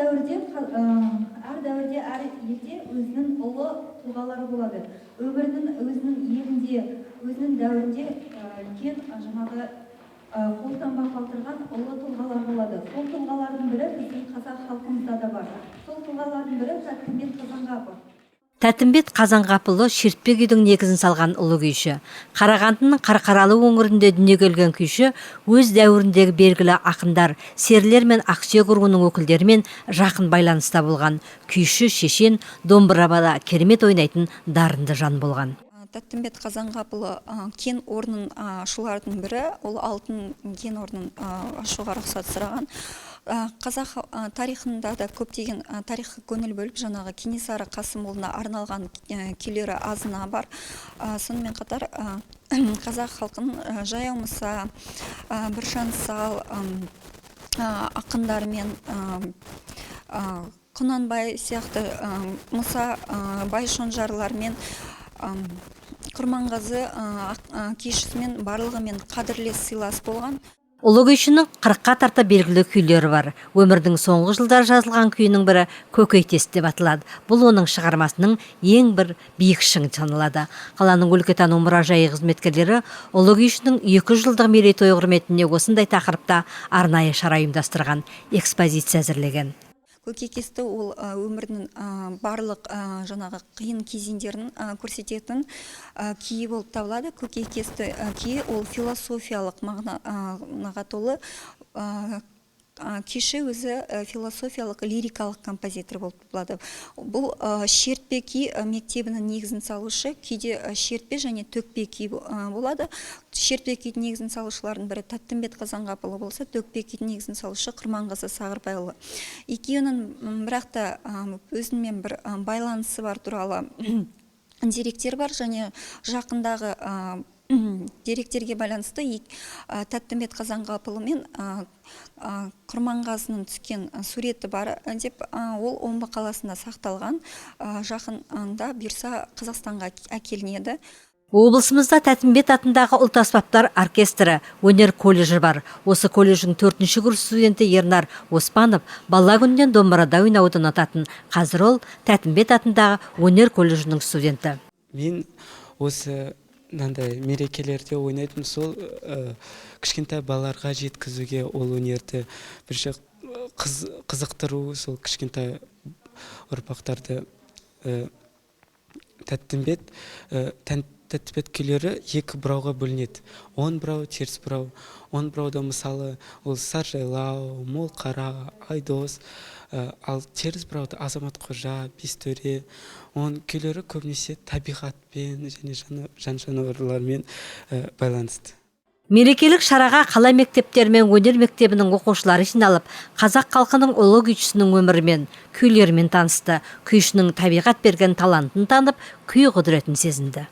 дәуірде, әр елде өзінің ұлы тұлғалары болады. Өмірінің өзінің елінде, өзінің дәуірінде үлкен жаңағы қолтаңба қалтырған ұлы тұлғалар болады. Сол тұлғалардың бірі біздің қазақ халқымызда да бар. Сол тұлғалардың бірі Тәттімбет Қазанғапов. Тәттімбет Қазанғапұлы шертпе күйдің негізін салған ұлы күйші. Қарағандының Қарқаралы өңірінде дүниеге келген күйші өз дәуіріндегі белгілі ақындар, серілер мен ақсүйек руының өкілдерімен жақын байланыста болған. Күйші, шешен, домбырада керемет ойнайтын дарынды жан болған. Тәттімбет Қазанғапұлы кен орнын ашулардың бірі, ол алтын кен орнын ашуға рұқсат сұраған. Қазақ тарихында да көптеген тарихқа көңіл бөліп, жаңағы Кенесары Қасымұлына арналған күйлері азына бар. Сонымен қатар қазақ халқын жаяумыса, біржан сал ақындармен, Құнанбай сияқты Мұса Байшонжарлармен, Құрманғазы күйшісімен барлығымен қадірлес сыйлас болған. Ұлы күйшінің 40-қа тарта белгілі күйлері бар. Өмірдің соңғы жылдары жазылған күйінің бірі Көкейтес деп аталады. Бұл оның шығармасының ең бір биік шыңы саналады. Қаланың өлкетану мұражайы қызметкерлері ұлы күйшінің 200 жылдық мерейтойы құрметіне осындай тақырыпта арнайы шара ұйымдастырған, экспозиция әзірлеген. Көкейтесті ол өмірінің барлық жаңағы қиын кезеңдерін көрсететін күйі болып табылады. Көкейтесті күйі ол философиялық мағынаға толы. Күйші өзі философиялық лирикалық композитор болып табылады. Бұл шертпе күй мектебінің негізін салушы, күйде шертпе және төкпе күй болады. Шертпе күйдің негізін салушылардың бірі Тәттімбет Қазанғапұлы болса, төкпе күйдің негізін салушы Құрманғазы Сағырбайұлы. Екеуінің бірақ та өзімен бір байланысы бар туралы деректер бар, және жақындағы деректерге байланысты Тәттімбет Қазанғапұлы мен Құрманғазының түскен суреті бар деп, ол Омбы қаласында сақталған, жақында бұйырса Қазақстанға әкелінеді. Облысымызда Тәттімбет атындағы ұлт аспаптар оркестрі, өнер колледжі бар. Осы колледждің 4-ші курс студенті Ернар Оспанов бала күннен домбырада ойнауды ұнататын. Қазір ол Тәттімбет атындағы өнер колледжінің студенті. Мен осы мерекелерде ойнайтын, сол кішкентай балаларға жеткізуге, ол өнерді бірше қызықтыру, сол кішкентай ұрпақтарды. Тәттімбет күйлері екі бұрауға бөлінеді. 10 бұрау, теріс бұрау. 10 бұрауда мысалы ол Саржайлау, Молқара, Айдос, ал теріс бұрауда Азамат Қожа, Бестөре. Оның күйлері көбінесе табиғатпен және жан-жануарлармен байланысты. Мерекелік шараға қала мектептері мен өнер мектебінің оқушылары жиналып, қазақ халқының ұлы күйшісінің өмірімен, күйлерімен танысты. Күйшінің табиғат берген талантын танып, күй құдіретін сезінді.